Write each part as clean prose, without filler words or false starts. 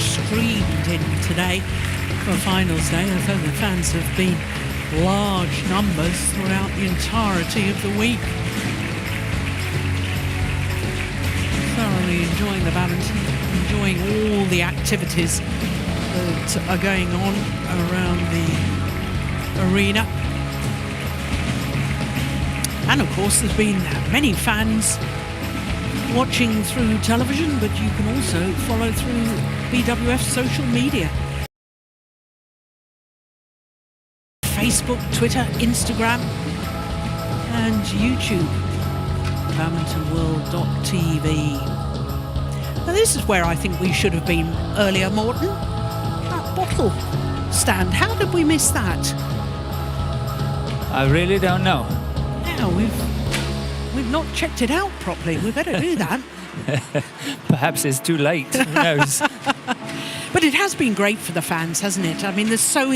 streamed in today for finals day. I think the fans have been large numbers throughout the entirety of the week. Thoroughly enjoying the badminton, enjoying all the activities that are going on around the arena. And of course there's been many fans watching through television, but you can also follow through BWF social media. Facebook, Twitter, Instagram and YouTube. BadmintonWorld.tv. Now this is where I think we should have been earlier, Morten. That bottle stand, how did we miss that? I really don't know. Yeah, we've not checked it out properly. We better do that. Perhaps it's too late, who knows? But it has been great for the fans, hasn't it? I mean, there's so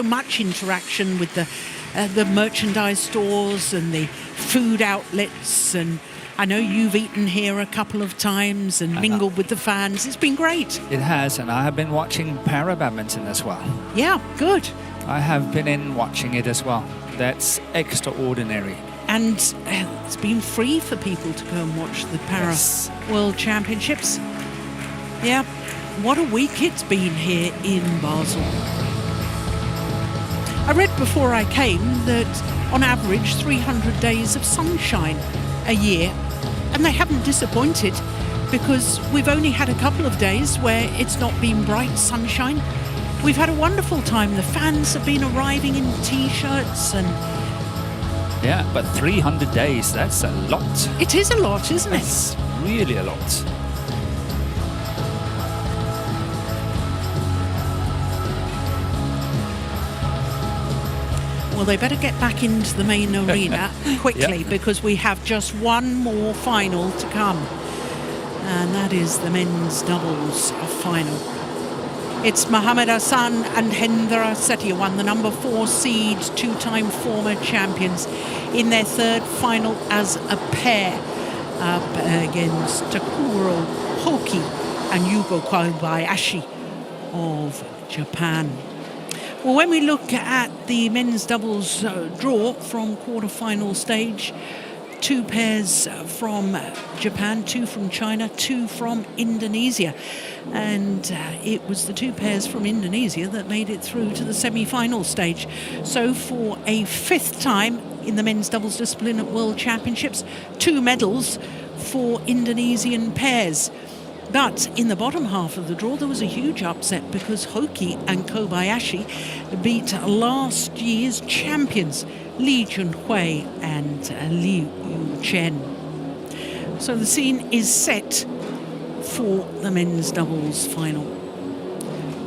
much interaction with the merchandise stores and the food outlets, and I know you've eaten here a couple of times and mingled with the fans. It's been great. It has, and I have been watching para badminton as well. Yeah, good. I have been in watching it as well. That's extraordinary. And it's been free for people to go and watch the Para World Championships. Yeah, what a week it's been here in Basel. I read before I came that on average 300 days of sunshine a year, and they haven't disappointed, because we've only had a couple of days where it's not been bright sunshine. We've had a wonderful time. The fans have been arriving in t-shirts and... Yeah, but 300 days, that's a lot. It is a lot, isn't it? It's really a lot. Well, they better get back into the main arena quickly, because we have just one more final to come. And that is the men's doubles final. It's Mohammad AHSAN and Hendra SETIAWAN, the number 4 seed, 2-time former champions, in their third final as a pair, up against Takuro, HOKI and Yugo Kobayashi of Japan. Well, when we look at the men's doubles draw from quarter-final stage, 2 pairs from Japan, 2 from China, 2 from Indonesia. And it was the 2 pairs from Indonesia that made it through to the semi-final stage. So for a 5th time in the men's doubles discipline at World Championships, 2 medals for Indonesian pairs. But in the bottom half of the draw, there was a huge upset, because HOKI and Kobayashi beat last year's champions, Li Junhui and Liu Chen. So the scene is set for the men's doubles final.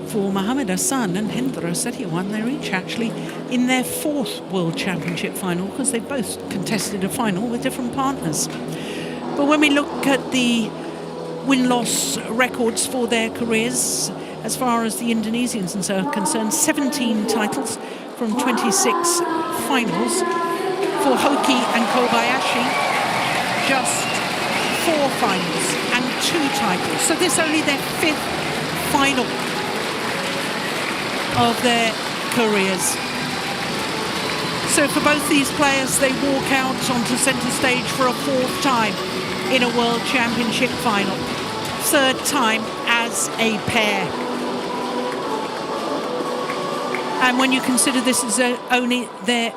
For Mohammad AHSAN and Hendra SETIAWAN, they're each actually in their 4th World Championship final, because they both contested a final with different partners. But when we look at the win-loss records for their careers, as far as the Indonesians are concerned, 17 titles from 26 finals. For HOKI and Kobayashi, just 4 finals and 2 titles. So this is only their 5th final of their careers. So for both these players, they walk out onto centre stage for a 4th time in a World Championship final. 3rd time as a pair. And when you consider this is only their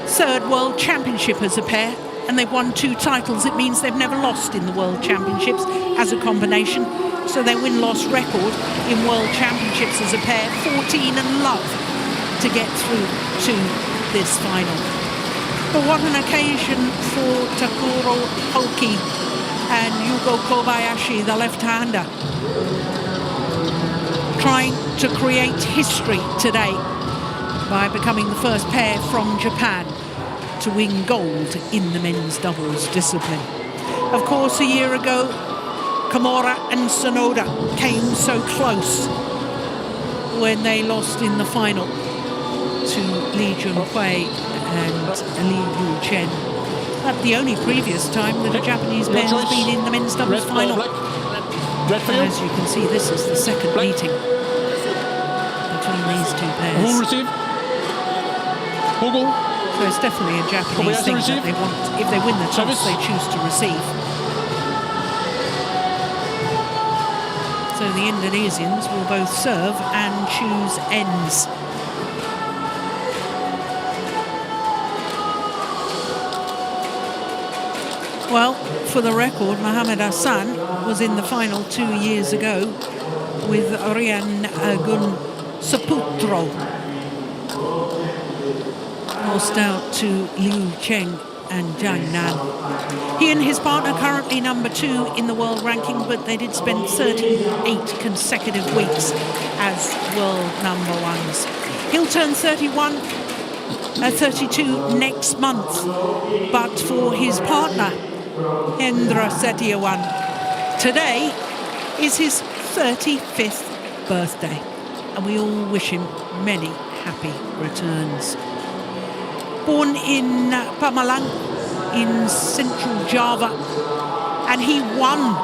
3rd World Championship as a pair, and they've won 2 titles, it means they've never lost in the World Championships as a combination. So their win-loss record in World Championships as a pair, 14 and love to get through to this final. But what an occasion for Takuro, HOKI and Yugo Kobayashi, the left-hander, trying to create history today by becoming the first pair from Japan to win gold in the men's doubles discipline. Of course, a year ago, Kimura and Sonoda came so close when they lost in the final to Li Junhui and Liu Chen. That's the only previous time that a Japanese pair has been in the men's doubles final. Red And field. as you can see, this is the second meeting between these two Who pairs. receive? Hugo. So it's definitely a Japanese Kobayashi thing receive. that they want. If they win the toss, Service. they choose to receive. So the Indonesians will both serve and choose ends. Well, for the record, Mohammad HOKI was in the final 2 years ago with Rian Gun Saputro. Lost out to Liu Cheng and Jiang Nan. He and his partner currently number 2 in the world ranking, but they did spend 38 consecutive weeks as world number ones. He'll turn 32 next month, but for his partner, Hendra SETIAWAN, today is his 35th birthday, and we all wish him many happy returns. Born in Pemalang in Central Java, and he won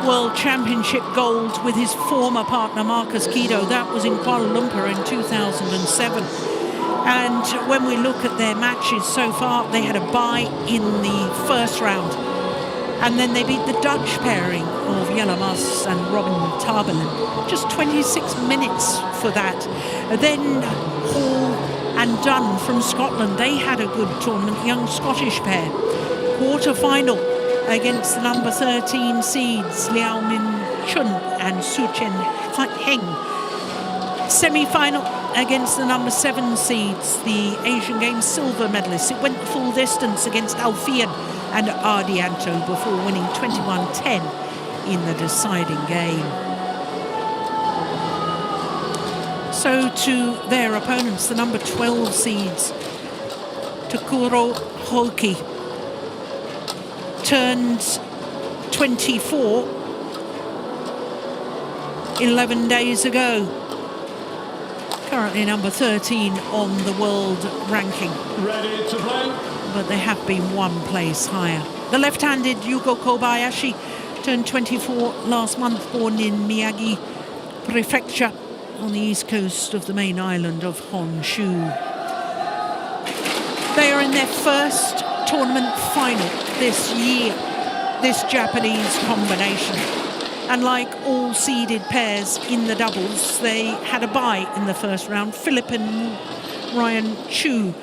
World Championship gold with his former partner Marcus Kido. That was in Kuala Lumpur in 2007. And when we look at their matches so far, they had a bye in the first round. And then they beat the Dutch pairing of Yilmaz and Robin Tarbelen. Just 26 minutes for that. Then Hall and Dunn from Scotland, they had a good tournament, young Scottish pair. Quarter-final against the number 13 seeds, Liao Min Chun and Su Chen Heng. Semi-final against the number 7 seeds, the Asian Games silver medalists. It went the full distance against Alfian and Ardianto before winning 21-10 in the deciding game. So to their opponents, the number 12 seeds, Takuro HOKI, turned 24 11 days ago. Currently number 13 on the world ranking. Ready to play. But they have been one place higher. The left-handed Yugo Kobayashi turned 24 last month, born in Miyagi Prefecture on the east coast of the main island of Honshu. They are in their first tournament final this year, this Japanese combination. And like all seeded pairs in the doubles, they had a bye in the first round. Philip and Ryan Chu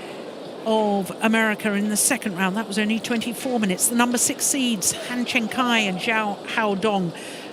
of America in the second round. That was only 24 minutes. The number 6 seeds, Han Chen Kai and Zhao Haodong,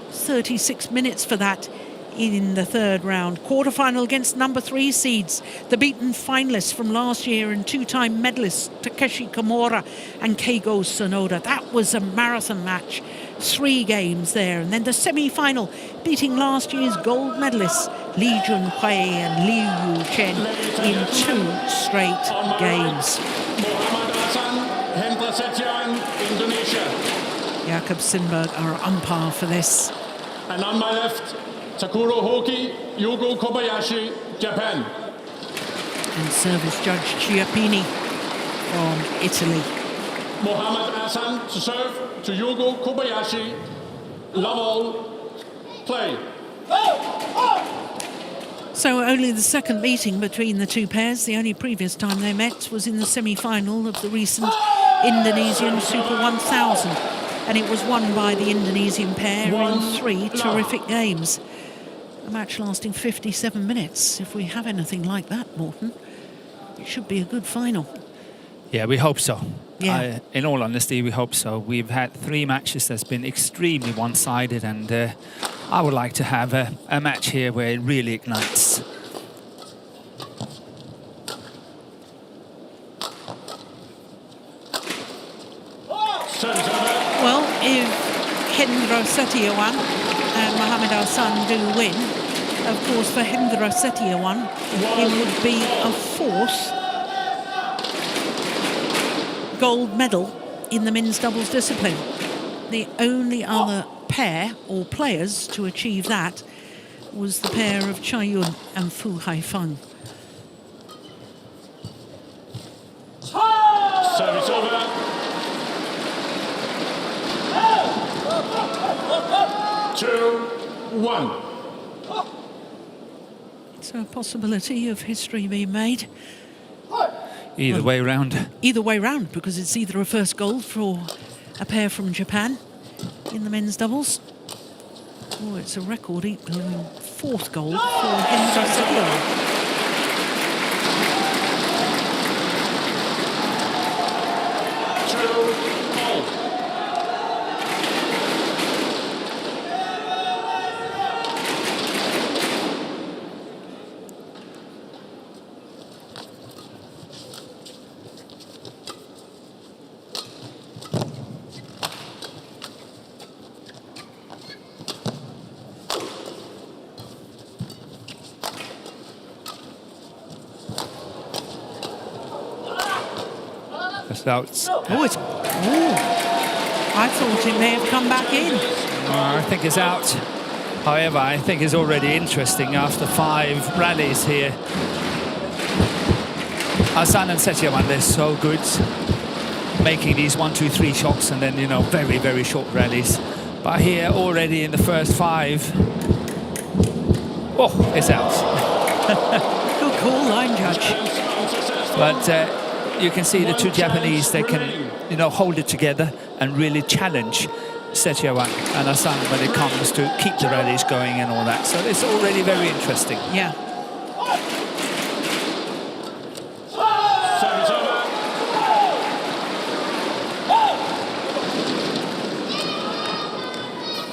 36 minutes for that in the third round. Quarterfinal against number 3 seeds, the beaten finalists from last year and 2-time medalists Takeshi Kimura and Keigo Sonoda. That was a marathon match, 3 games there. And then the semi-final, beating last year's gold medalists Li Junhui and Liu Chen in 2 straight games. Mohammad HOKI, Hendra SETIAWAN, Indonesia. Jakob Sinberg, our umpire for this. And on my left, Takuro HOKI, Yugo Kobayashi, Japan. And service judge Chiappini from Italy. Mohammad HOKI to serve to Yugo Kobayashi. Love all. Play. So only the second meeting between the two pairs. The only previous time they met was in the semi-final of the recent Indonesian Super 1000. And it was won by the Indonesian pair in 3 terrific games. A match lasting 57 minutes. If we have anything like that, Morten, it should be a good final. Yeah, we hope so. Yeah. In all honesty, we hope so. We've had 3 matches that's been extremely one-sided, and I would like to have a match here where it really ignites. Well, if Hendra SETIAWAN and Mohammad HOKI do win, of course, for Hendra SETIAWAN, it would be a 4th gold medal in the men's doubles discipline. The only other pair or players to achieve that was the pair of Chai Yun and Fu Haifeng. Service over. 2-1. So a possibility of history being made. Either way around. Either way round, because it's either a first gold for a pair from Japan in the men's doubles, or it's a record equaling fourth gold for Hendra. 2-all. That's out. Oh, it's. Ooh. I thought it may have come back in. I think it's out. However, I think it's already interesting after 5 rallies here. AHSAN and SETIAWAN, they're so good, making these 1, 2, 3 shots and then, you know, very, very short rallies. But here, already in the first 5, oh, it's out. Good call, line judge. But you can see the 2 Japanese, they can, you know, hold it together and really challenge SETIAWAN and AHSAN when it comes to keep the rallies going and all that. So it's already very interesting. Yeah. Service over.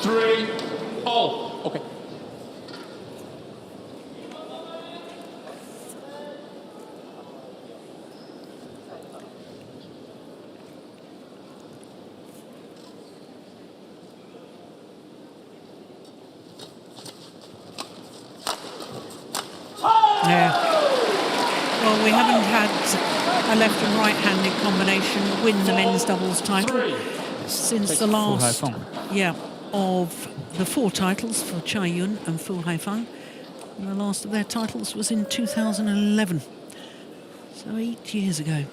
3-all. Okay. Yeah. Well, we haven't had a left and right-handed combination win the men's doubles title since the last, of the 4 titles for Chai Yun and Fu Haifeng. And the last of their titles was in 2011, so 8 years ago.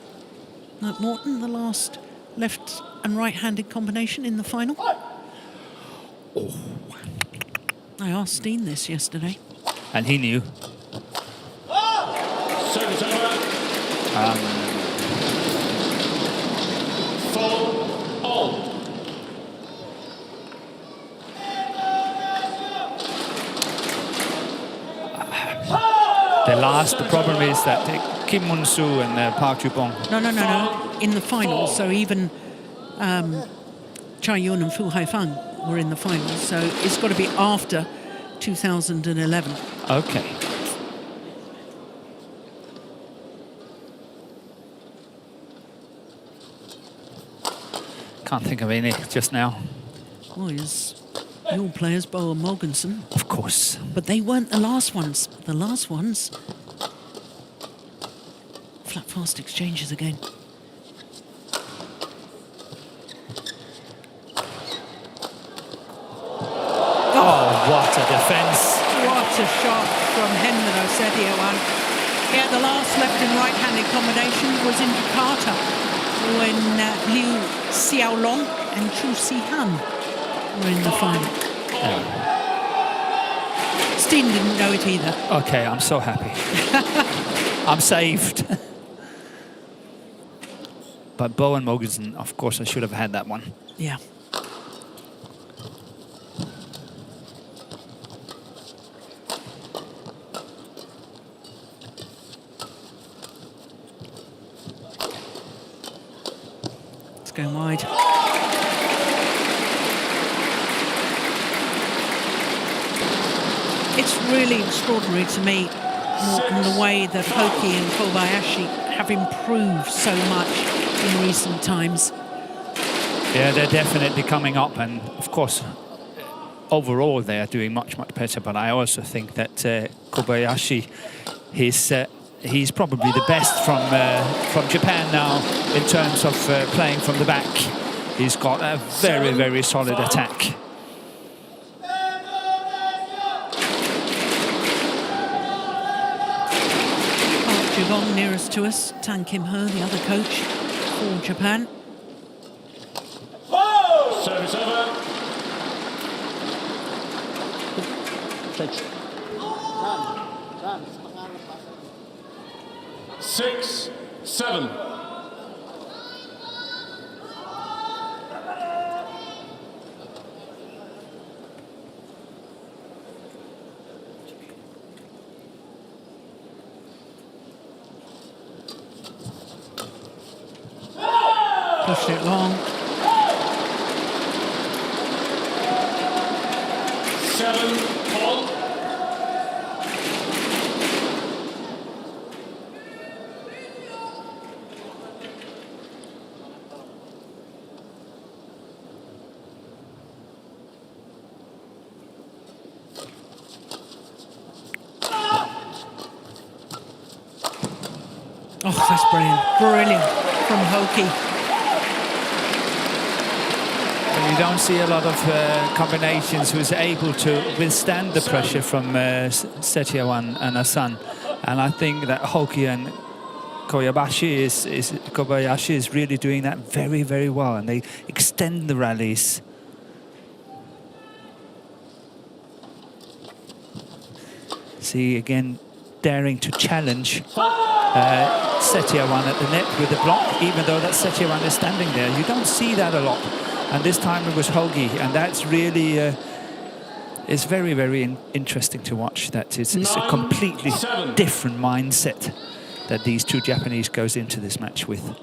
Like Morton, the last left and right-handed combination in the final. Oh. I asked Steen this yesterday. And he knew. Service over. 4-all. The problem is that Kim Mun-soo and Park Ju-bong. No. In the final, so even Chai Yun and Fu Haifeng were in the final, so it's got to be after 2011. Okay. Can't think of any just now. Well, it's your players, Bo and Mogensen. Of course. But they weren't the last ones. The last ones... Flat fast exchanges again. Oh, what a defence. What a shot from Hendra SETIAWAN. Yeah, the last left and right-handed combination was in Jakarta when Liu Xiaolong and Chu Sihan were in the final. Steen didn't know it either. Okay, I'm so happy. I'm saved. But Bo and Mogensen, of course, I should have had that one. Yeah. It's going wide. It's really extraordinary to me, Morten, the way that HOKI and Kobayashi have improved so much in recent times. Yeah, they're definitely coming up, and of course, overall they are doing much, much better. But I also think that Kobayashi, he's probably the best from Japan now in terms of playing from the back. He's got a very, very solid attack. Jugong nearest to us, Tan Kim-ho, the other coach for Japan. Service over. section. 6-7. Pushed it long. 7-all. Oh, that's brilliant. Brilliant from HOKI. You don't see a lot of combinations who's able to withstand the pressure from SETIAWAN and AHSAN. And I think that HOKI and Kobayashi is really doing that very, very well. And they extend the rallies. See, again, daring to challenge SETIAWAN at the net with the block, even though that SETIAWAN is standing there. You don't see that a lot. And this time it was HOKI, and that's really it's very, very interesting to watch. That it's a completely different mindset that these two Japanese goes into this match with.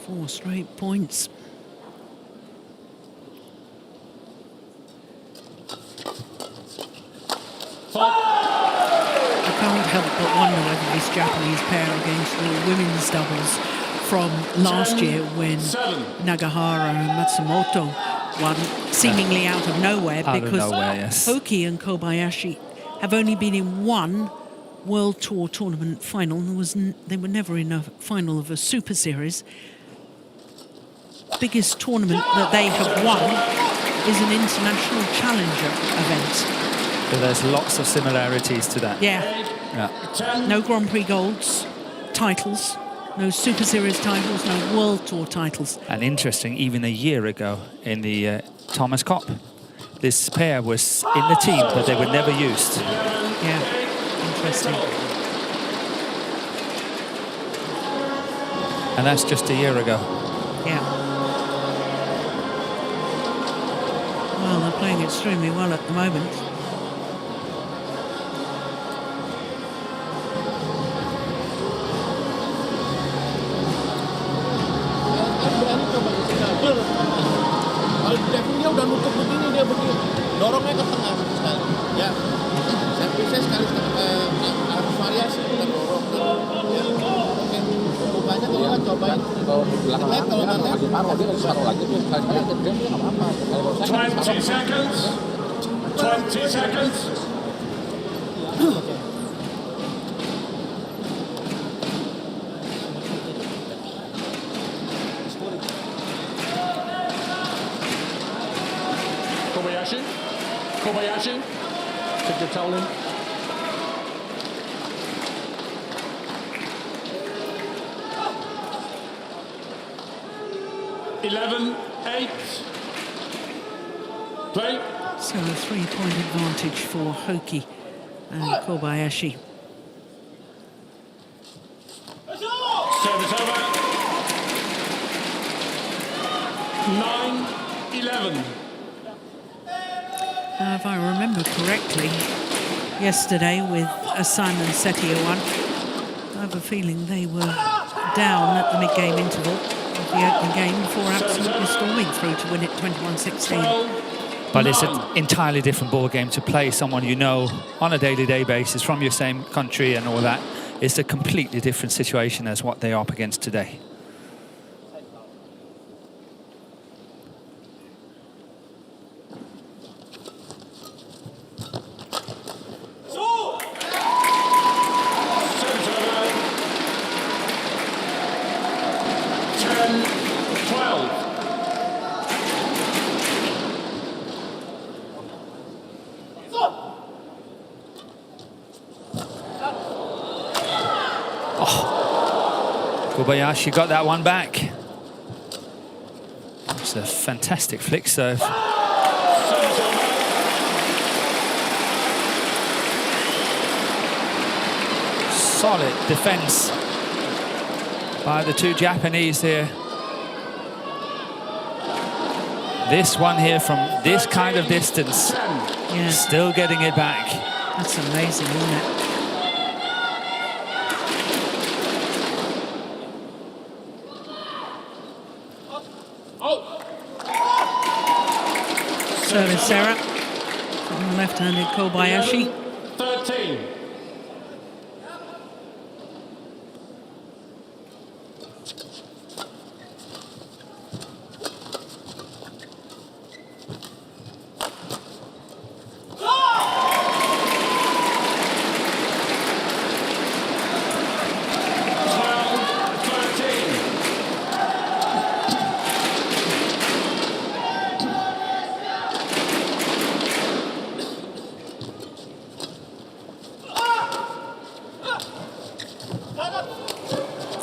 Four straight points. I can't help but wonder whether this Japanese pair against the women's doubles from last year when Nagahara and Matsumoto won seemingly out of nowhere, because HOKI and Kobayashi have only been in one World Tour tournament final. They were never in a final of a Super Series. Biggest tournament that they have won is an international challenger event. So there's lots of similarities to that. Yeah. No Grand Prix golds, titles, no Super Series titles, no World Tour titles. And interesting, even a year ago in the Thomas Cup, this pair was in the team, but they were never used. Yeah, interesting. And that's just a year ago. Yeah. Well, they're playing extremely well at the moment. Dia udah nutup begini, dia begini dorongnya ke tengah sekali ya, servisnya sekali harus variasi, bukan dorong ya. Oke, rupanya kalau kita cobain kalau nanti lagi parah dia lagi taruh lagi tuh sekali-sekali dia nggak apa-apa. 20 seconds. 20 seconds. Kobayashi, take your towel in. Play. So a 3-point advantage for HOKI and Kobayashi. Service over. 9-11. If I remember correctly, yesterday with AHSAN and SETIAWAN, I have a feeling they were down at the mid-game interval of the opening game before absolutely storming through to win it 21-16. But it's an entirely different ball game to play someone you know on a day-to-day basis from your same country and all that. It's a completely different situation as what they are up against today. Oh, Kobayashi got that one back. It's a fantastic flick serve. Solid defense by the two Japanese here. This one here from this kind of distance, Yeah. still getting it back. That's amazing, isn't it? Service error from the left-handed Kobayashi. 13.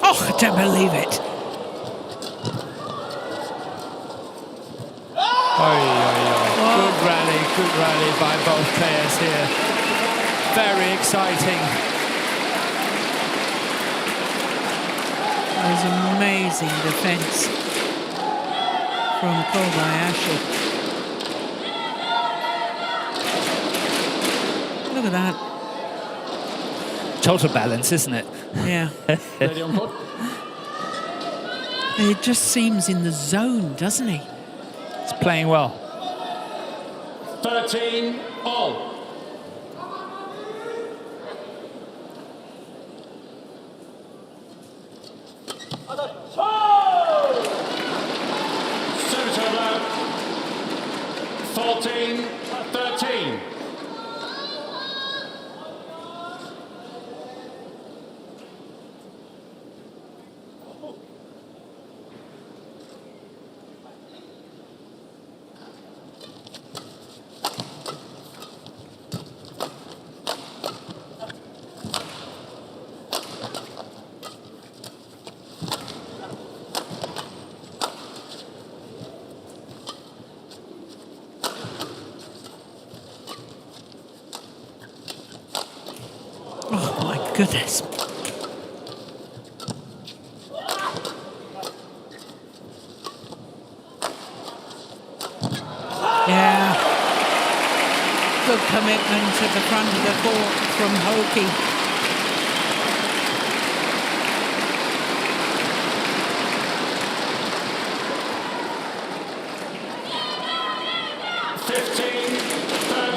Oh, I don't believe it. Good rally by both players here. Very exciting. That was amazing defense from Kobayashi. Look at that. Total balance, isn't it? Yeah. Ready on court. It just seems in the zone, doesn't he? It's playing well. 13 all. Service over. 14-13. Oh my goodness. Yeah. Good commitment at the front of the court from HOKI.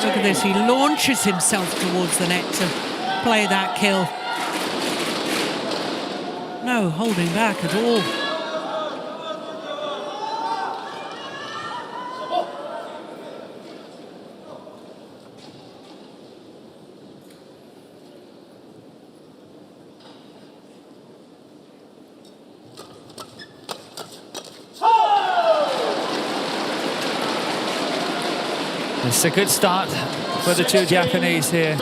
Look at this, he launches himself towards the net to play that kill. No holding back at all. It's a good start for the two Japanese here,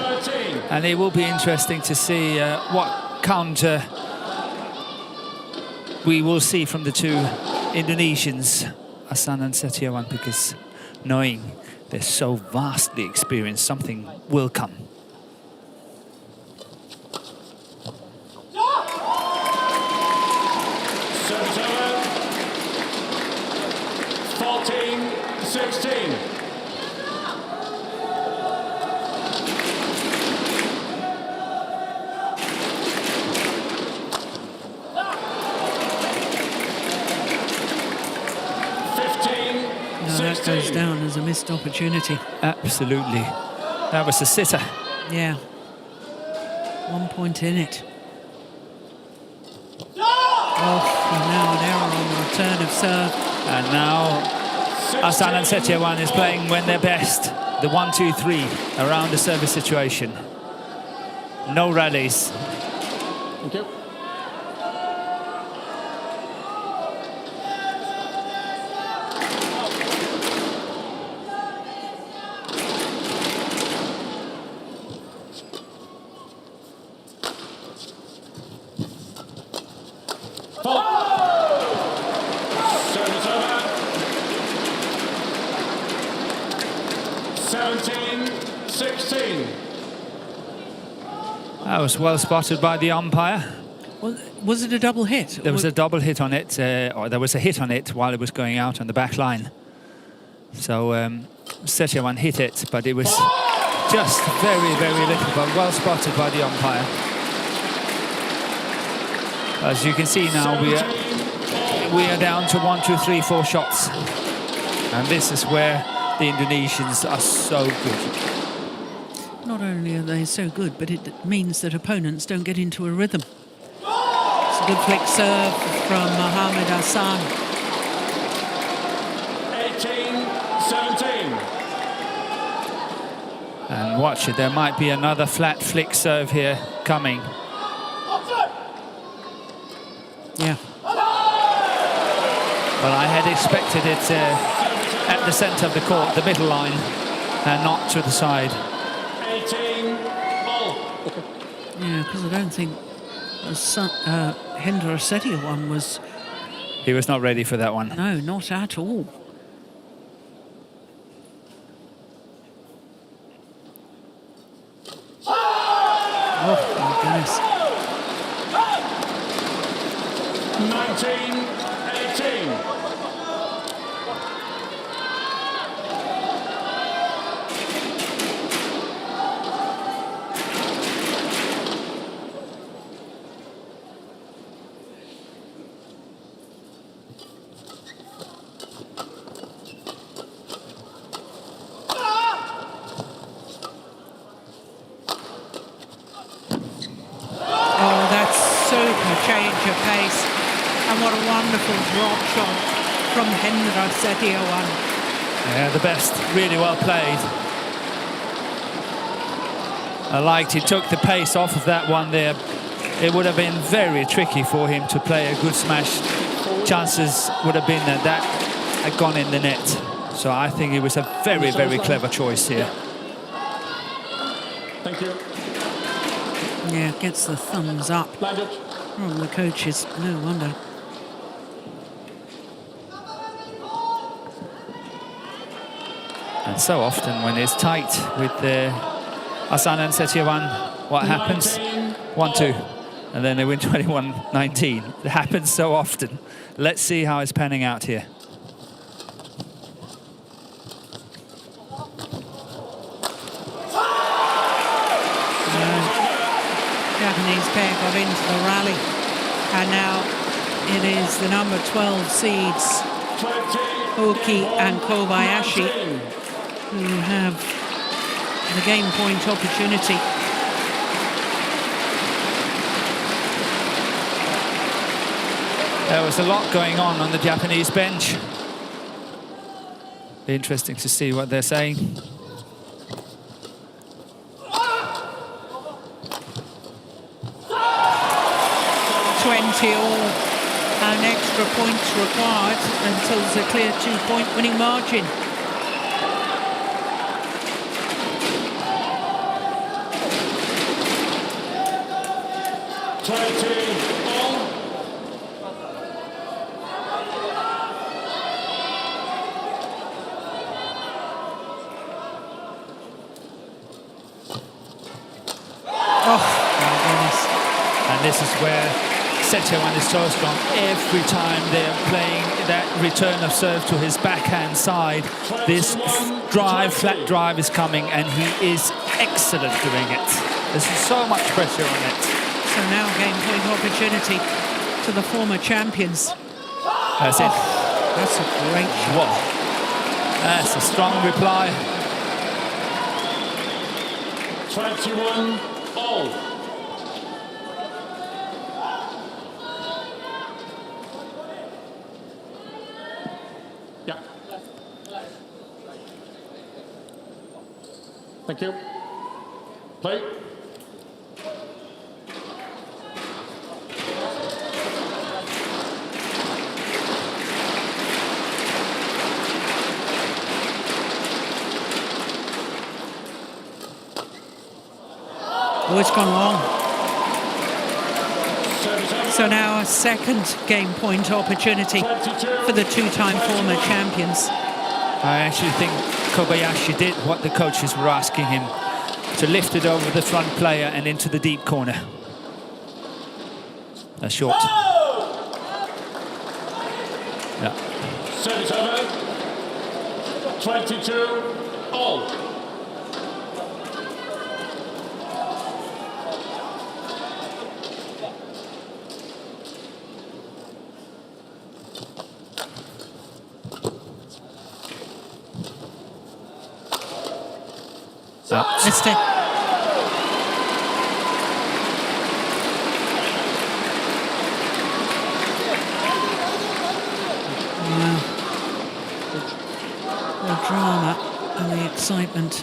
and it will be interesting to see what counter we will see from the two Indonesians, AHSAN and SETIAWAN, because knowing they're so vastly experienced, something will come. Service over. 14-16. No, that goes down as a missed opportunity. Absolutely. That was a sitter. Yeah. 1 point in it. Oh, and now an error on the return of serve. And now AHSAN and SETIAWAN is playing when they're best. The 1-2-3 around the service situation. No rallies. Thank you. Service over. That was well spotted by the umpire. Well, was it a double hit? There was a double hit on it, or there was a hit on it while it was going out on the back line. So SETIAWAN hit it, but it was just very, very little, but well spotted by the umpire. As you can see now, we are down to 1, 2, 3, 4 shots. And this is where the Indonesians are so good. Not only are they so good, but it means that opponents don't get into a rhythm. It's a good flick serve from Mohammad AHSAN. 18-17. And watch it, there might be another flat flick serve here coming. Yeah. Well, I had expected it at the centre of the court, the middle line, and not to the side. 18-all. Yeah, because I don't think Hendra SETIAWAN was... He was not ready for that one. No, not at all. Oh, my goodness. 19-18. Oh, that's super change of pace. And what a wonderful drop shot from Hendra SETIAWAN. Yeah, the best, really well played. I liked he took the pace off of that one there. It would have been very tricky for him to play a good smash. Chances would have been that that had gone in the net. So I think it was a very, very clever choice here. Thank you. Yeah, gets the thumbs up from the coaches. No wonder. And so often when it's tight with AHSAN and SETIAWAN, what happens? 1-2. And then they win 21-19. It happens so often. Let's see how it's panning out here. Japanese pair got into the rally. And now it is the number 12 seeds, HOKI and KOBAYASHI, who have the game point opportunity. There was a lot going on the Japanese bench. Be interesting to see what they're saying. 20 all, and extra points required until there's a clear 2-point winning margin. This is where SETIAWAN is so strong. Every time they're playing that return of serve to his backhand side, this flat drive is coming, and he is excellent doing it. There's so much pressure on it. So now game point opportunity to the former champions. That's it. That's a great shot. Whoa. That's a strong reply. 21 all. Yeah. Thank you. Play. Oh, it's gone long. So now a second game point opportunity for the two-time former champions. I actually think Kobayashi did what the coaches were asking him. to lift it over the front player and into the deep corner. A short. Yeah. Service over. 22 all. Missed it. Wow. The drama and the excitement.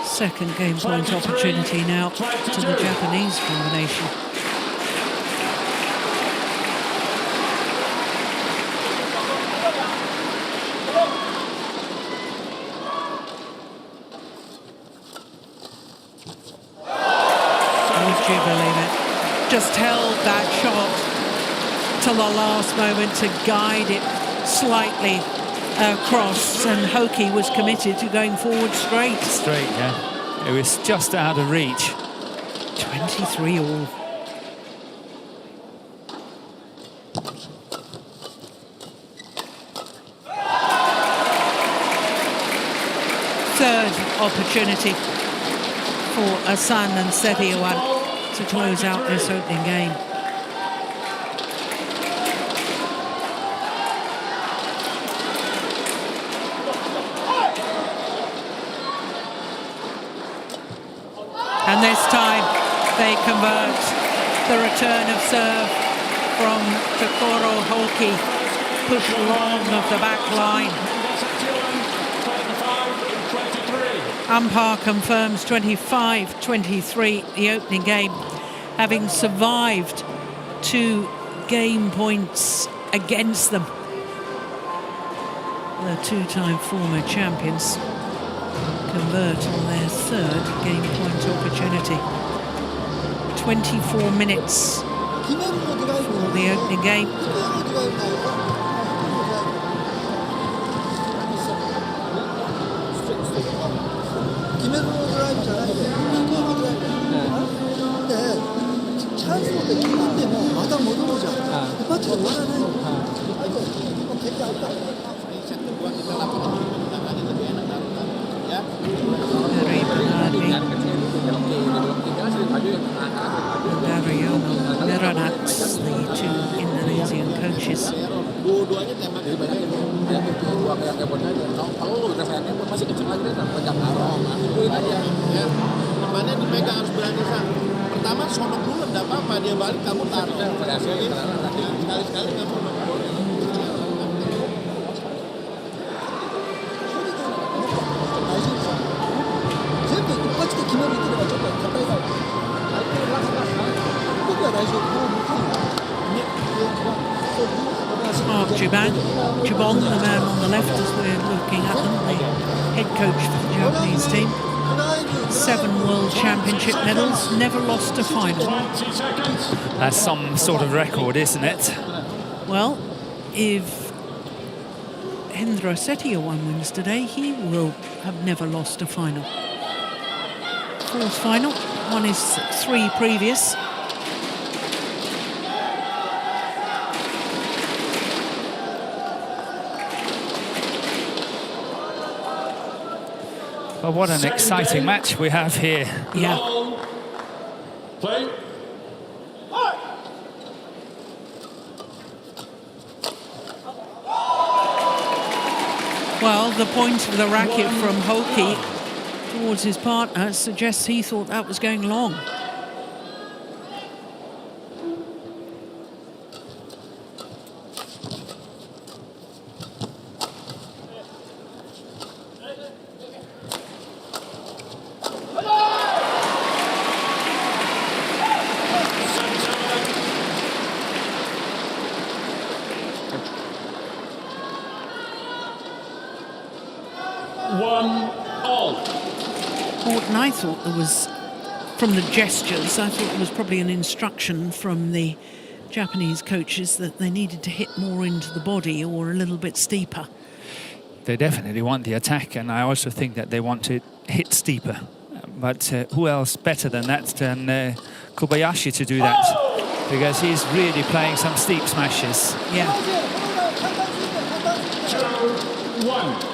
Second game point opportunity now to the Japanese combination. Would you believe it? Just held that shot till the last moment to guide it slightly across, and HOKI was committed to going forward straight. Straight, yeah. It was just out of reach. 23 all. Third opportunity for AHSAN and SETIAWAN to close out this opening game. And this time they convert. The return of serve from Takuro HOKI, push long of the back line. Umpire confirms 25-23 the opening game, having survived 2 game points against them. The 2-time former champions convert on their third game point opportunity. 24 minutes for the opening game. The two Indonesian coaches. Temannya dipegang harus berani San. Pertama sonok dulu enggak apa-apa, dia balik kamu taruh. Sekali-sekali kamu Mark Jubon, the man on the left as we're looking at them, the head coach for the Japanese team. 7 World Championship medals, never lost a final. That's some sort of record, isn't it? Well, if Hendra SETIAWAN wins today, he will have never lost a final. 4th final, one is 3 previous. Well, what an exciting match we have here. Yeah. Play. Well, the point of the racket from HOKI towards his partner suggests he thought that was going long. I thought there was, from the gestures, I thought there was probably an instruction from the Japanese coaches that they needed to hit more into the body or a little bit steeper. They definitely want the attack, and I also think that they want to hit steeper. But who else better than that than Kobayashi to do that? Because he's really playing some steep smashes. Yeah. 2-1.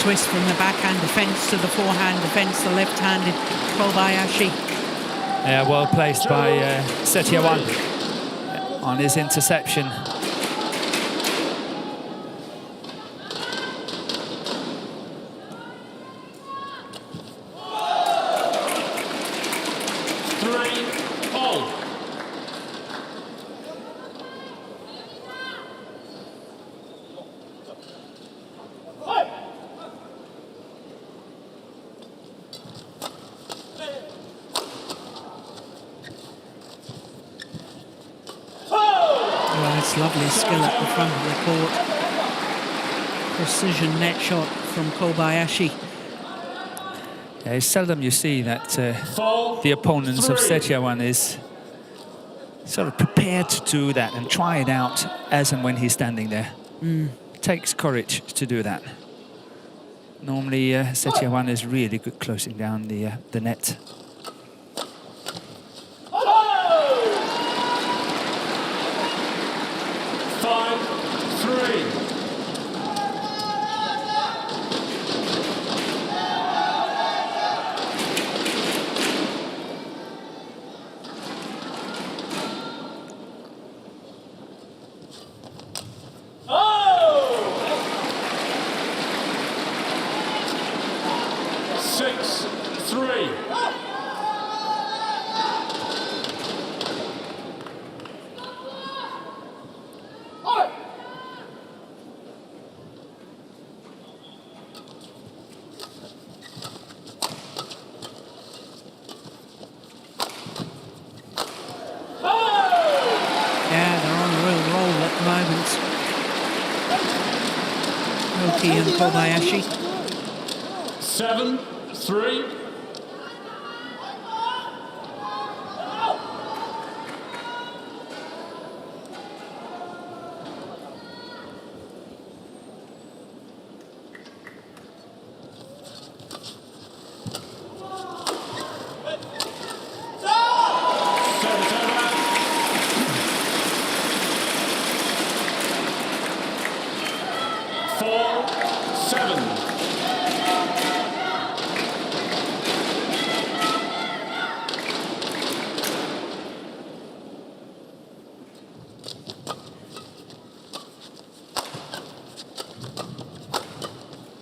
Twist from the backhand defence to the forehand defence, the left-handed Kobayashi. Yeah, well placed by SETIAWAN on his interception. Lovely skill at the front of the court. Precision net shot from Kobayashi. Yeah, it's seldom you see that the opponents of SETIAWAN is sort of prepared to do that and try it out as and when he's standing there. It takes courage to do that. Normally, SETIAWAN is really good closing down the net. 5-3. HOKI and Kobayashi. 7-3.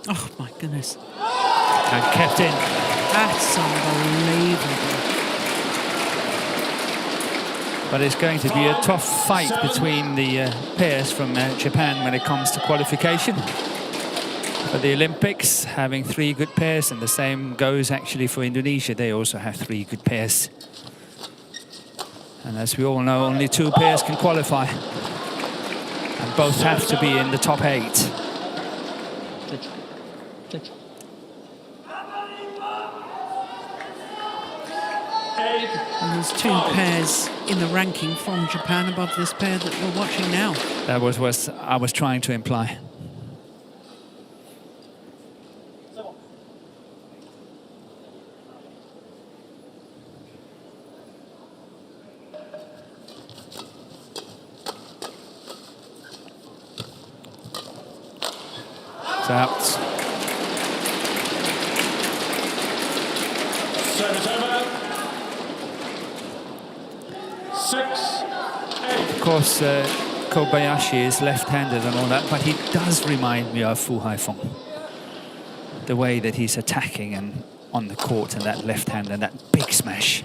Oh my goodness. And kept in. That's unbelievable. But it's going to be a tough fight between the pairs from Japan when it comes to qualification. For the Olympics, having 3 good pairs, and the same goes actually for Indonesia. They also have 3 good pairs. And as we all know, only 2 pairs can qualify. And both have to be in the top 8. And there's 2 pairs in the ranking from Japan above this pair that we're watching now. That was what I was trying to imply. It's out. Service over. 6-8. Of course, Kobayashi is left-handed and all that, but he does remind me of Fu Haifeng. The way that he's attacking and on the court and that left hand and that big smash.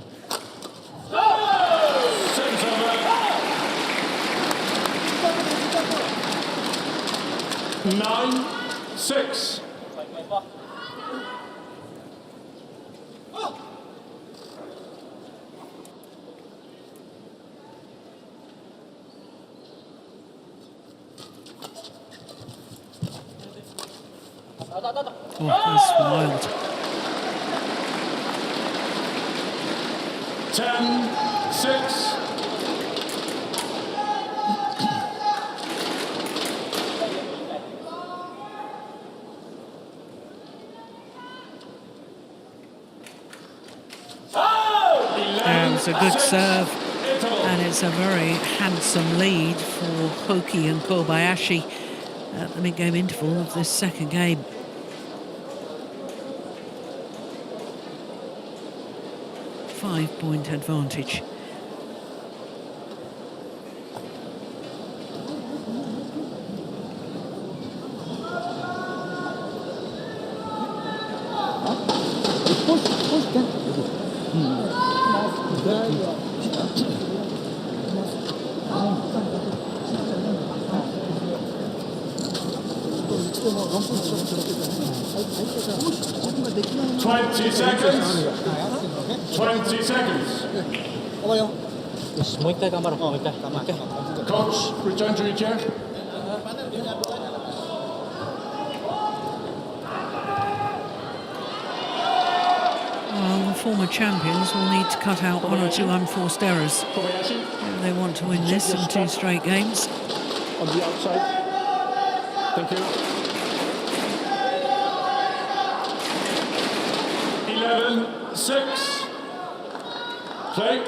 9-6. Oh, that's wild. 10-6. It was a good serve, and it's a very handsome lead for HOKI and Kobayashi at the mid-game interval of this second game. Five-point advantage. Coach, return to your chair. Well, the former champions will need to cut out one or two unforced errors Kobayashi if they want to win this in 2 straight games. on the outside. Thank you. 11-6. Play.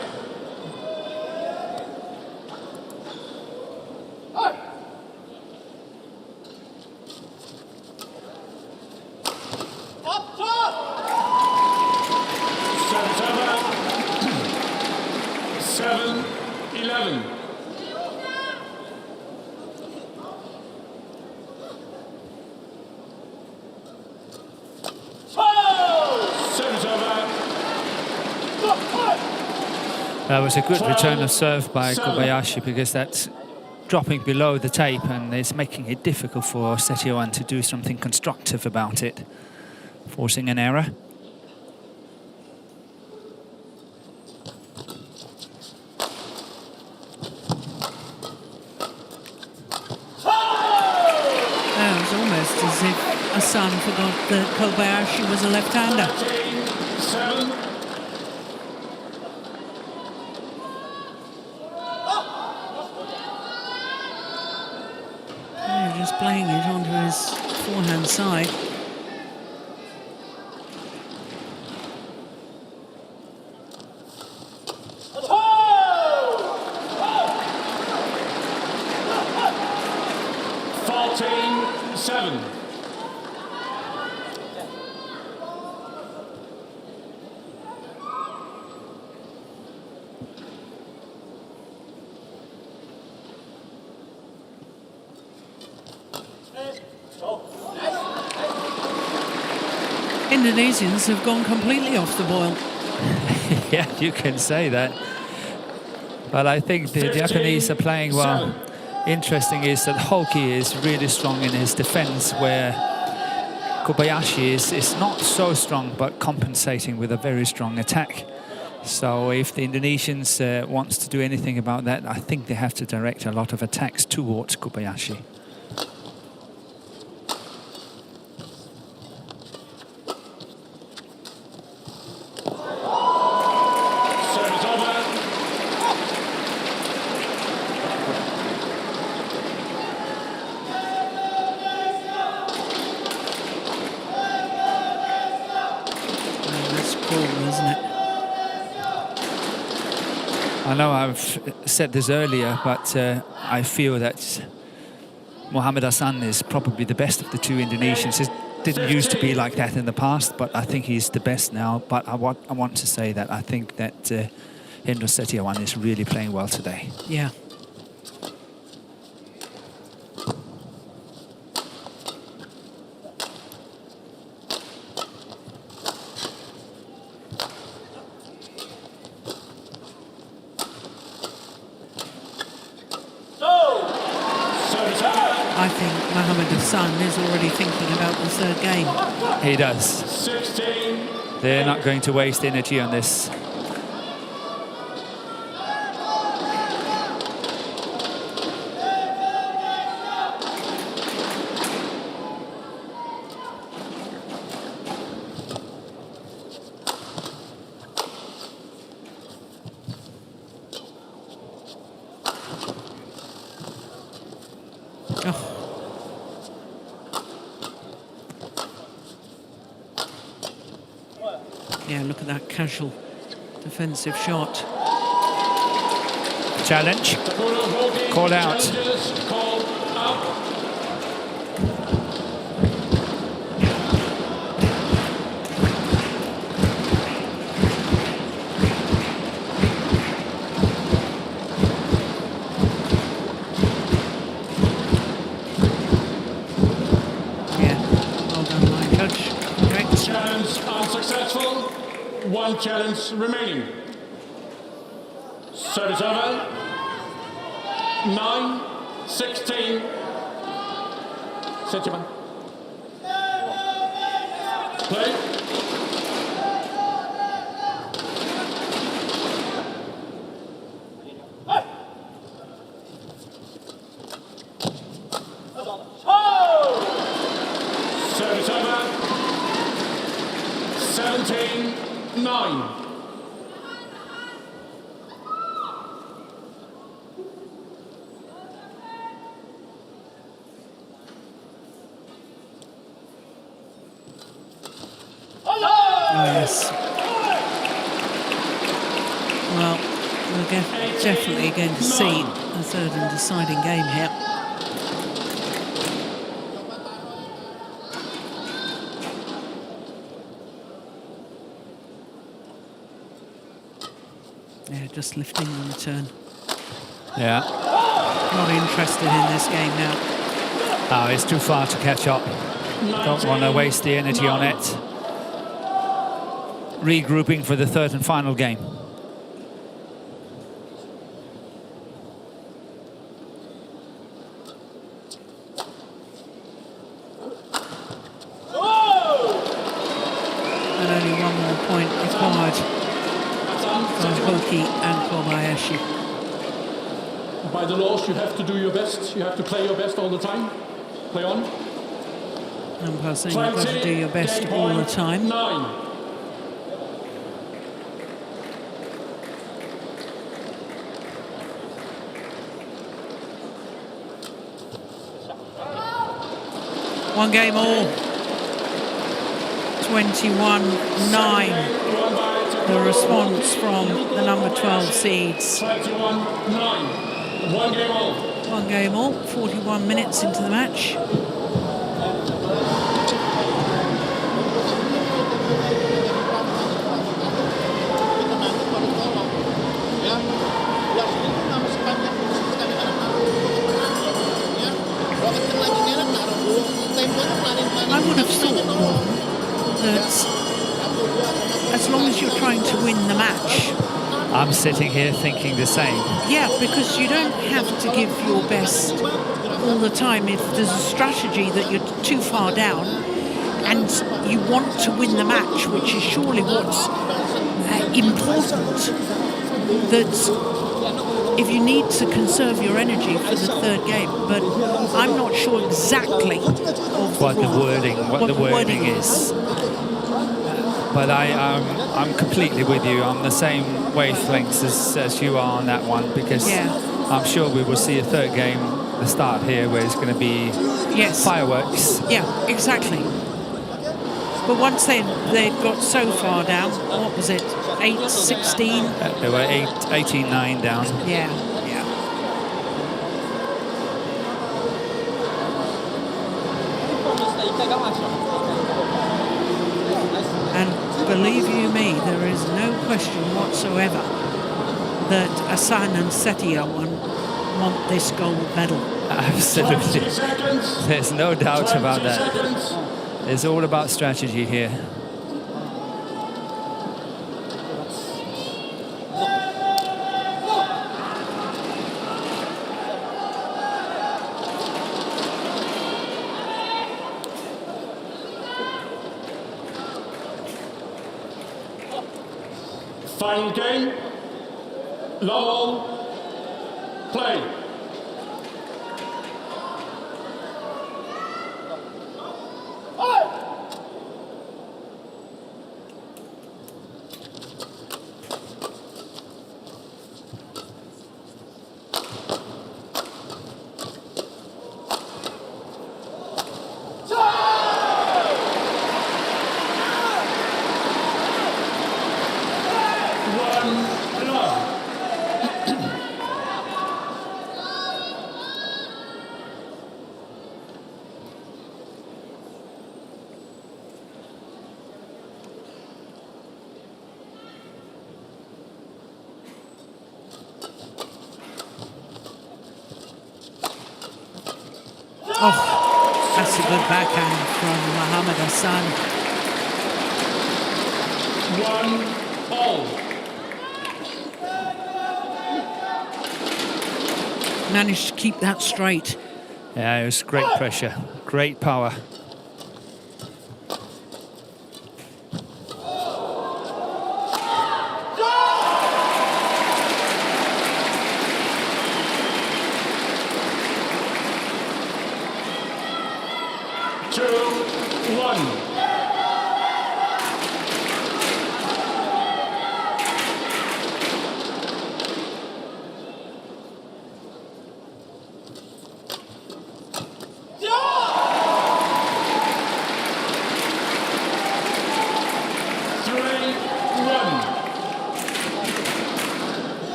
Service over. 7-11. Service over. That was a good return of serve by Kobayashi, because that's dropping below the tape and it's making it difficult for SETIAWAN to do something constructive about it, forcing an error. It was almost as if AHSAN forgot that Kobayashi was a left-hander. 7. They're just playing it onto his forehand side. Indonesians have gone completely off the boil. Yeah, you can say that. But I think the Japanese are playing well. Interesting is that HOKI is really strong in his defense, where Kobayashi is not so strong, but compensating with a very strong attack. So if the Indonesians wants to do anything about that, I think they have to direct a lot of attacks towards Kobayashi. I know I've said this earlier, but I feel that Mohammad is probably the best of the two Indonesians. It didn't used to be like that in the past, but I think he's the best now. But I want to say that I think that Hendra SETIAWAN is really playing well today. Yeah. Mohammad HOKI is already thinking about the third game. He does. 16. They're not going to waste energy on this. Yeah, look at that casual defensive shot. Challenge. Takuro HOKI Call out. challenges called out. Yeah, well done, my coach. Correct. Challenge unsuccessful. One challenge remaining. Service over. 9-16. SETIAWAN. Play. Service over. 17-9. Yes. Well, we're definitely going to see the third and deciding game here. Yeah, just lifting the return. Yeah. Not interested in this game now. Oh, it's too far to catch up. Don't want to waste the energy on it. Regrouping for the third and final game. And only one more point required for HOKI and KOBAYASHI. By the laws, you have to do your best. You have to play your best all the time. Play on. Umpire saying you've got to do your best all the time. 9. One game all. 21-9. The response from the number 12 seeds. 21-9. One game all. One game all. 41 minutes into the match. I would have thought that as long as you're trying to win the match. I'm sitting here thinking the same. Yeah, because you don't have to give your best all the time. If there's a strategy that you're too far down and you want to win the match, which is surely what's important, that if you need to conserve your energy for the third game, but I'm not sure exactly of What the wording is. But I'm completely with you. I'm the same wavelengths as you are on that one, because I'm sure we will see a third game, the start here, where it's going to be fireworks. Yeah, exactly. But once they got so far down, what was it, 8-16? They were 18-9 down. Yeah, yeah. And believe you me, there is no question whatsoever that AHSAN and SETIAWAN want this gold medal. Absolutely. There's no doubt about that. It's all about strategy here. Final game. Love all. Play. Oh, that's a good backhand from Mohammad HSBC. 1-all. Managed to keep that straight. Yeah, it was great pressure, great power.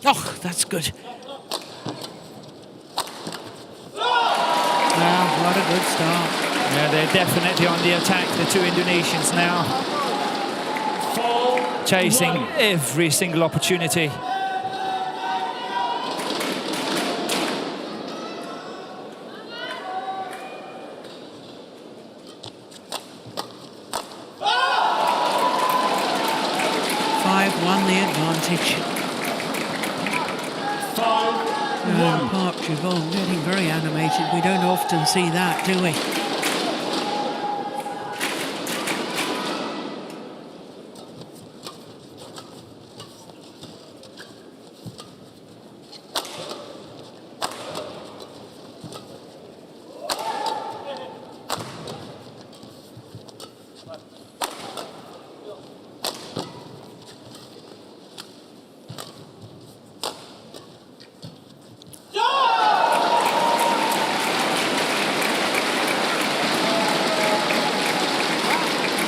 Oh, that's good. Wow, what a good start. Yeah, they're definitely on the attack, the two Indonesians now. Chasing every single opportunity. Won the advantage. 5-1. Park Juvon getting very animated. We don't often see that, do we?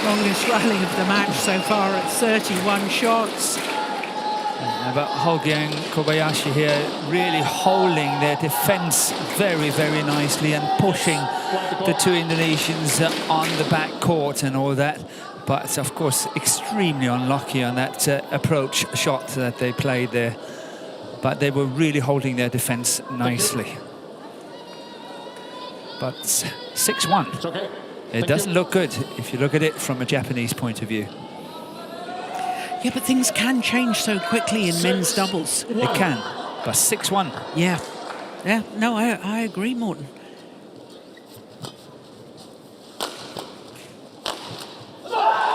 Longest rally of the match so far at 31 shots. But HOKI and Kobayashi here really holding their defense very, very nicely and pushing the two Indonesians on the back court and all that. But of course, extremely unlucky on that approach shot that they played there. But they were really holding their defense nicely. But 6-1. It's okay. It doesn't look good if you look at it from a Japanese point of view. Yeah, but things can change so quickly in men's doubles. It can, but 6-1. Yeah. Yeah, no, I agree, Morten.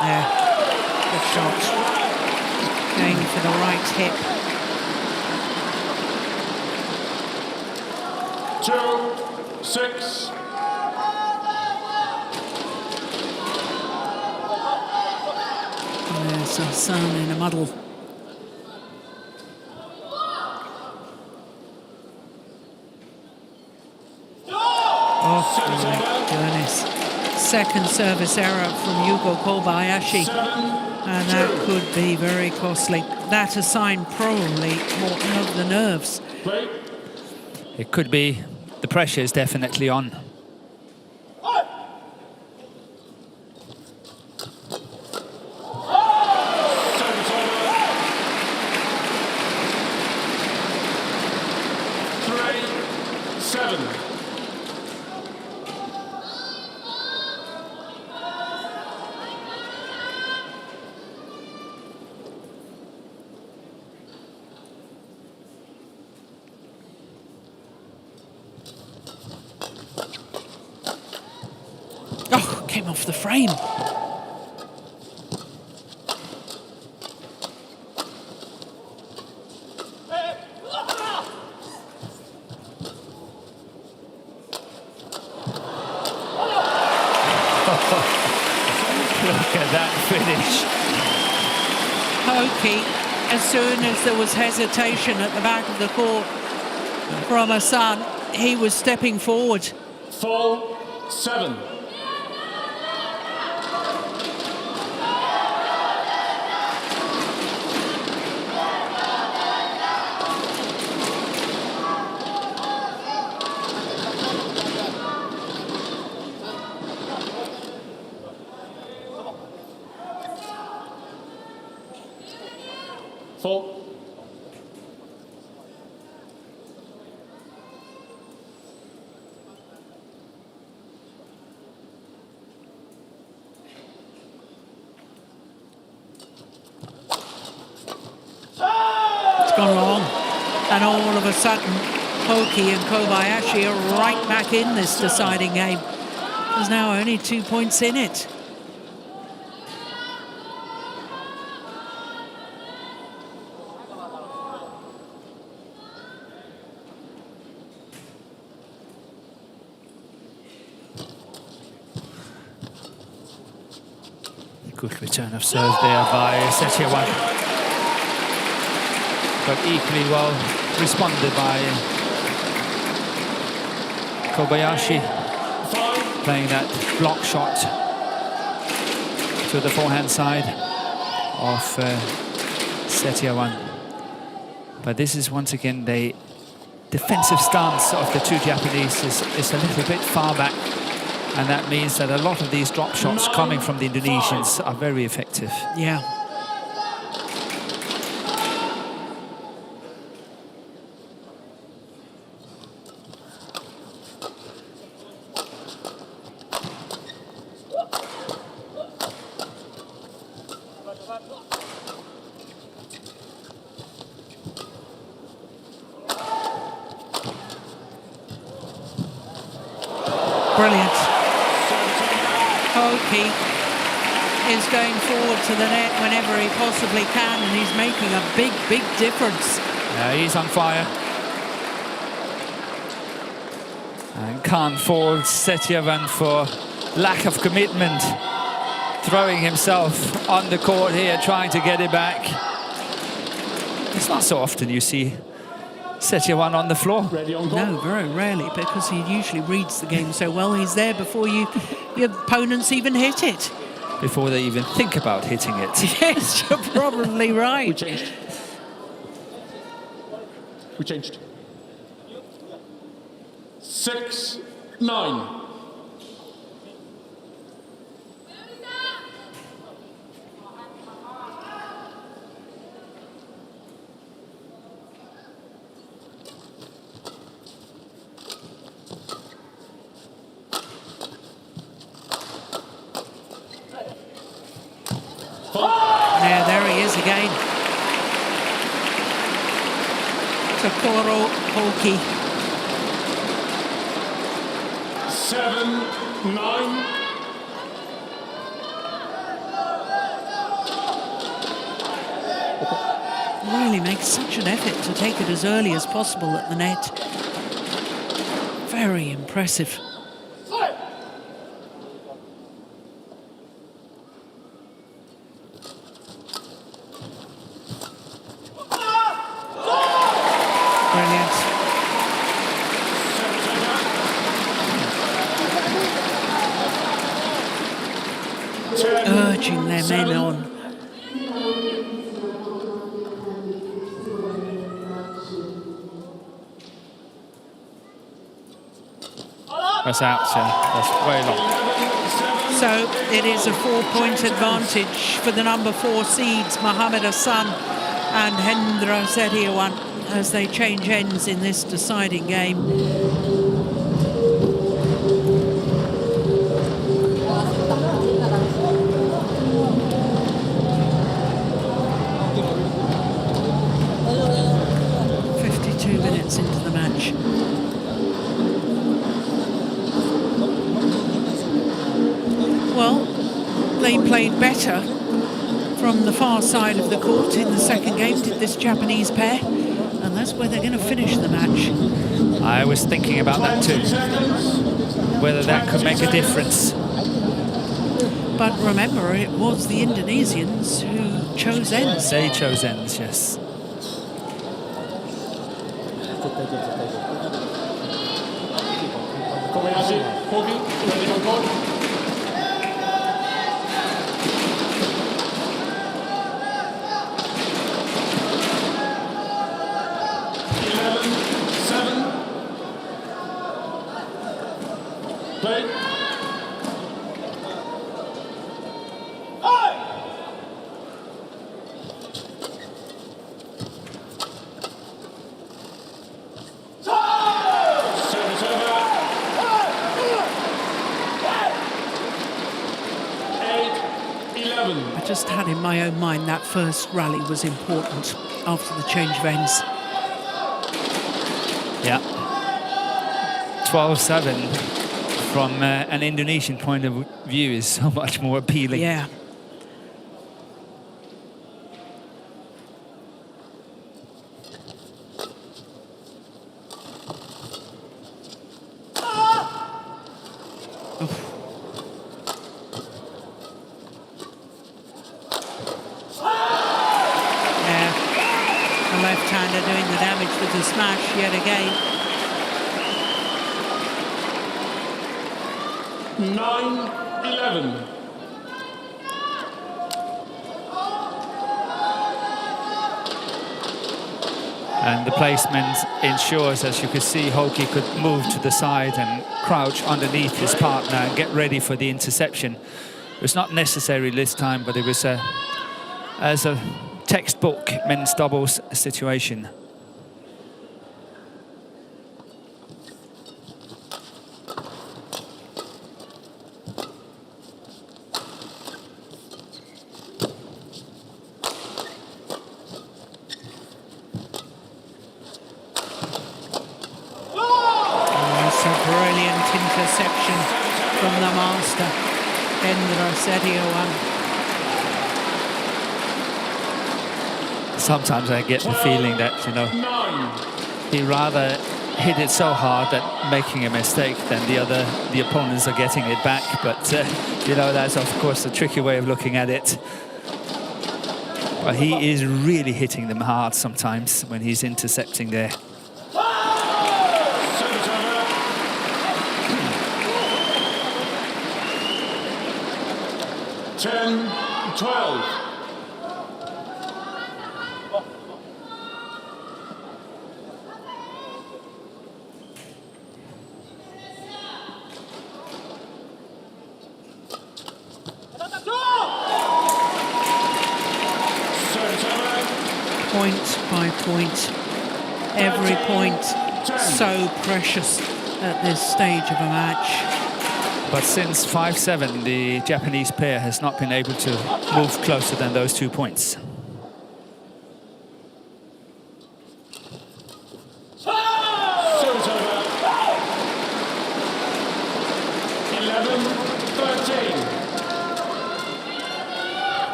Yeah, good shot. Going for the right hip. 2-6. There's HSBC in a muddle. Oh, my goodness. Second service error from Yugo Kobayashi. And that could be very costly. That a sign probably more of the nerves. It could be. The pressure is definitely on. him off the frame. Look at that finish. HOKI, as soon as there was hesitation at the back of the court from AHSAN, he was stepping forward. 4-7. Four. It's gone long, and all of a sudden HOKI and Kobayashi are right back in this deciding game. There's now only 2 points in it. Good return of serve there by SETIAWAN. But equally well responded by Kobayashi, playing that block shot to the forehand side of SETIAWAN. But this is once again the defensive stance of the two Japanese is a little bit far back. And that means that a lot of these drop shots coming from the Indonesians are very effective. Yeah. Brilliant. HOKI is going forward to the net whenever he possibly can, and he's making a big, big difference. Yeah, he's on fire. And can't fault SETIAWAN for lack of commitment. Throwing himself on the court here, trying to get it back. It's not so often you see SETIAWAN on the floor. No, very rarely, because he usually reads the game so well. He's there before your opponents even hit it. Before they even think about hitting it. Yes, you're probably right. We changed. 6-9. Yeah, there he is again. Takuro HOKI. 7-9. Really makes such an effort to take it as early as possible at the net. Very impressive. Urging their men on. That's out, that's way long. So it is a 4-point advantage for the number 4 seeds, Mohammad AHSAN and Hendra SETIAWAN, as they change ends in this deciding game. Into the match. they played better from the far side of the court in the second game, did this Japanese pair, and that's where they're going to finish the match. I was thinking about that too, whether that could make a difference. But remember, it was the Indonesians who chose ends. They chose ends, yes. Kobayashi, HOKI, ready on court. Play. I just had in my own mind that first rally was important after the change of ends. Yeah. 12-7 from an Indonesian point of view is so much more appealing. Yeah. Left-hander doing the damage with the smash yet again. 9-11. And the placement ensures, as you could see, HOKI could move to the side and crouch underneath his partner and get ready for the interception. It was not necessary this time, but it was as a textbook men's doubles situation. That's a brilliant interception from the master, Hendra SETIAWAN. Sometimes I get the feeling that, you know, he rather hit it so hard that making a mistake than the opponents are getting it back. But, you know, that's of course a tricky way of looking at it. But he is really hitting them hard sometimes when he's intercepting there. 10-12. Point by point, every point so precious at this stage of a match. But since 5-7, the Japanese pair has not been able to move closer than those 2 points.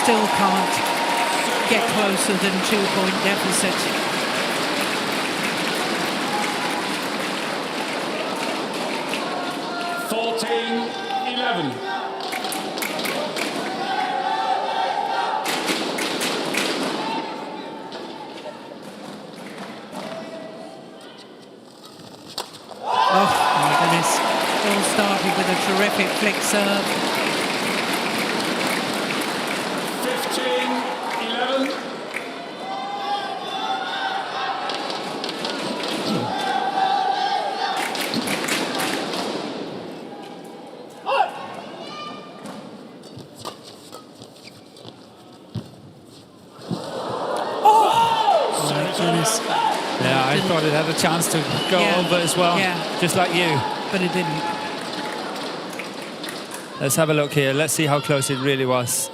Still can't get closer than 2-point deficit. Oh my goodness. All started with a terrific flick serve. 15-11. Oh my goodness. Yeah, I thought it had a chance to go over as well, just like you. But it didn't. Let's have a look here. Let's see how close it really was.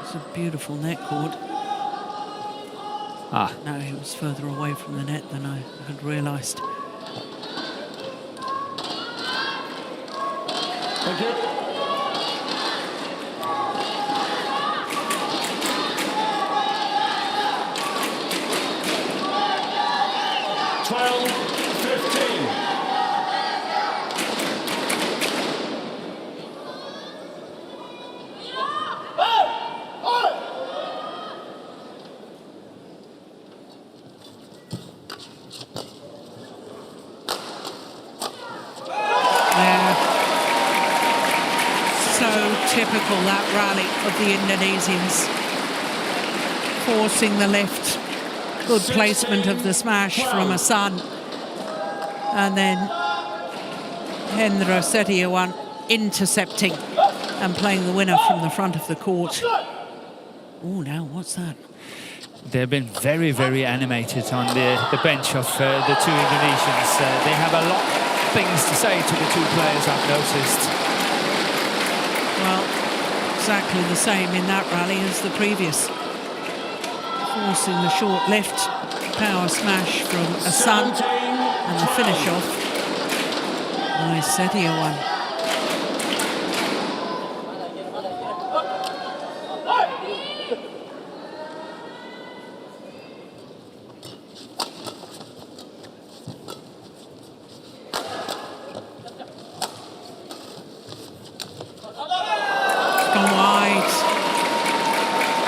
It's a beautiful net cord. Ah. No, he was further away from the net than I had realised. Thank you. Typical, that rally of the Indonesians, forcing the lift, good placement of the smash from AHSAN, and then Hendra SETIAWAN intercepting and playing the winner from the front of the court. Oh, now what's that? They've been very, very animated on the bench of the two Indonesians. They have a lot of things to say to the two players, I've noticed. Well, exactly the same in that rally as the previous. Forcing the short lift, power smash from AHSAN, and the finish off by SETIAWAN.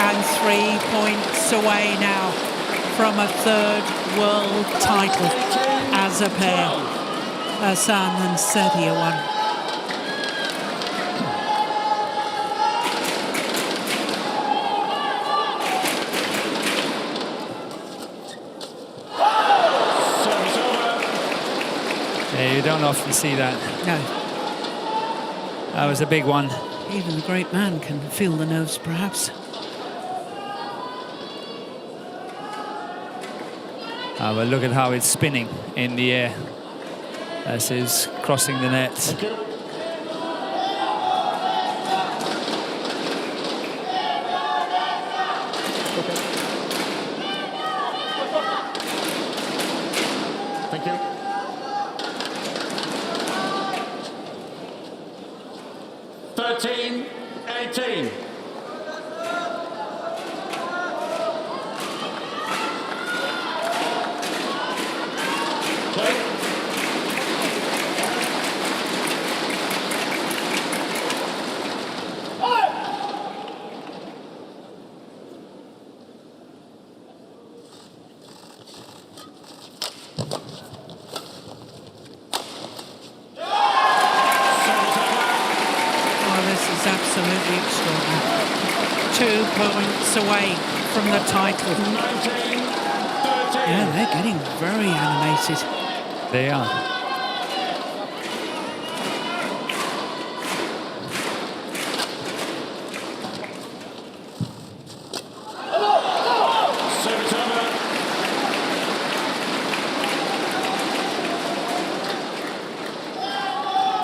And 3 points away now from a third world title as a pair, AHSAN and SETIAWAN. Yeah, you don't often see that. No. That was a big one. Even the great man can feel the nerves, perhaps. But look at how it's spinning in the air as it's crossing the net. Thank you. Thank you. 13-18. Absolutely extraordinary. 2 points away from the title. 19-13. Yeah, they're getting very animated. They are. Service over.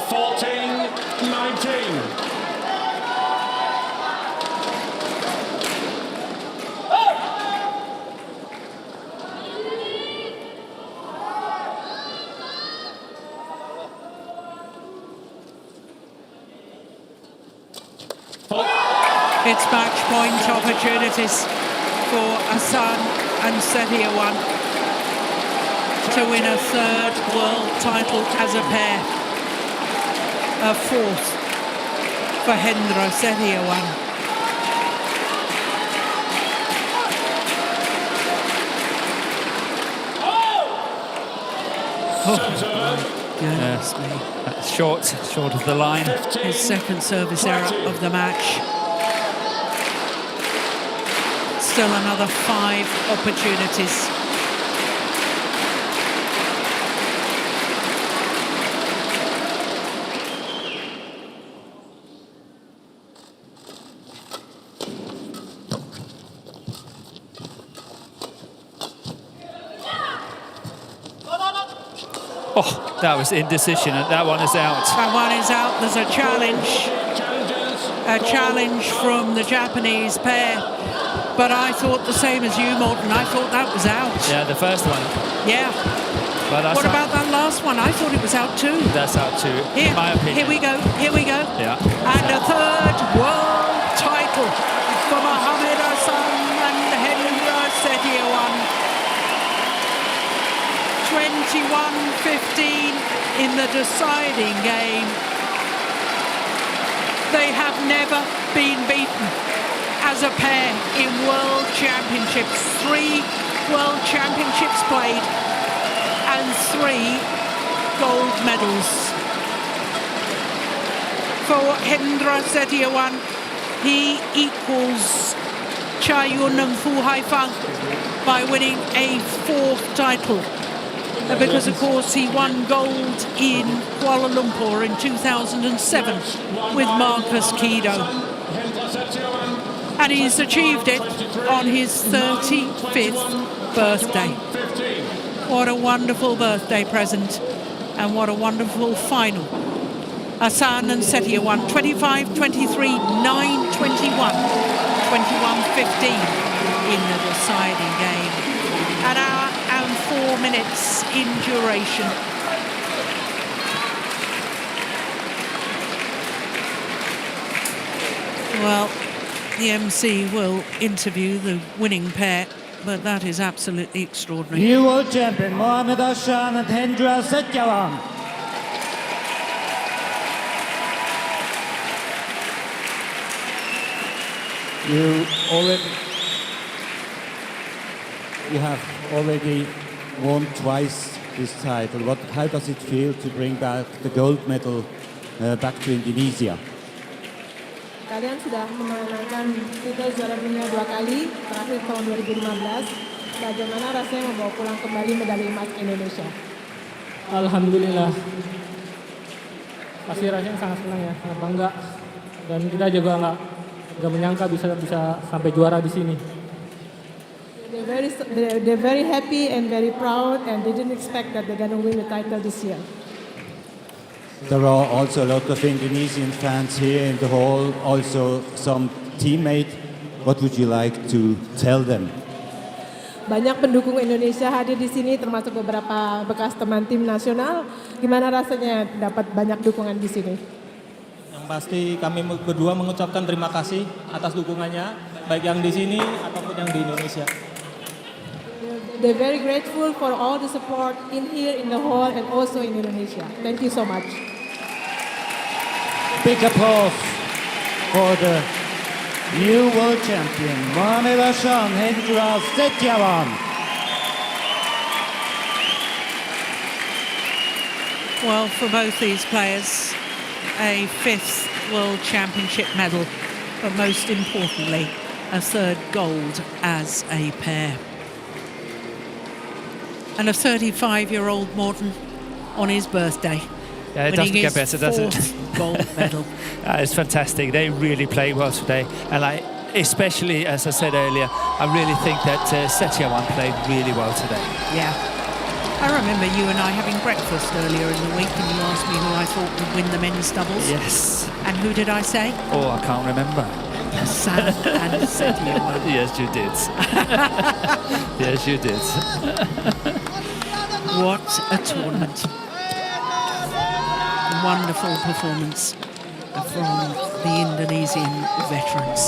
14-19. It's match point opportunities for AHSAN and SETIAWAN to win a third world title as a pair. A fourth for Hendra SETIAWAN. Goodness me. That's short of the line. His second service error of the match. Still another 5 opportunities. Oh, that was indecision, and that one is out. That one is out. There's a challenge. A challenge from the Japanese pair. But I thought the same as you, Morten. I thought that was out. Yeah, the first one. Yeah. But What about that last one? I thought it was out too. That's out too, in my opinion. Here we go. Here we go. Yeah. And a third world title for Mohammad and Hendra SETIAWAN. 21-15 in the deciding game. They have never been beaten as a pair in World Championships. 3 World Championships played and 3 gold medals. For Hendra SETIAWAN, he equals Chayun and Fu Haifang by winning a 4th title. Because, of course, he won gold in Kuala Lumpur in 2007 with Marcus Kido. And he's achieved it on his 35th birthday. What a wonderful birthday present, and what a wonderful final. AHSAN and SETIAWAN, 25-23, 9-21, 21-15 in the deciding game. An hour and 4 minutes in duration. Well, the MC will interview the winning pair, but that is absolutely extraordinary. New world champion Mohammad and Hendra SETIAWAN. You have already won twice this title. How does it feel to bring back the gold medal back to Indonesia? Kalian sudah memenangkan titel juara dunia 2 kali, terakhir tahun 2015. Bagaimana rasanya membawa pulang kembali medali emas Indonesia? Alhamdulillah. Pasti rasanya sangat senang ya, sangat bangga. Dan kita juga nggak menyangka bisa sampai juara di sini. They're very happy and very proud, and they didn't expect that they're going to win the title this year. There are also a lot of Indonesian fans here in the hall, also some teammates. What would you like to tell them? Banyak pendukung Indonesia hadir di sini, termasuk beberapa bekas teman tim nasional. Gimana rasanya dapat banyak dukungan di sini? Yang pasti kami berdua mengucapkan terima kasih atas dukungannya, baik yang di sini ataupun yang di Indonesia. They're very grateful for all the support in here, in the hall, and also in Indonesia. Thank you so much. Big applause for the new world champion Mohammad and Hendra SETIAWAN. Well, for both these players, a 5th World Championship medal, but most importantly, a 3rd gold as a pair. And a 35-year-old Morten on his birthday. Yeah, it doesn't get better, does it? 4th gold medal. It's fantastic. They really played well today. And especially, as I said earlier, I really think that SETIAWAN played really well today. Yeah. I remember you and I having breakfast earlier in the week, and you asked me who I thought would win the men's doubles. Yes. And who did I say? Oh, I can't remember. AHSAN and SETIAWAN. Yes, you did. Yes, you did. What a tournament. Wonderful performance from the Indonesian veterans.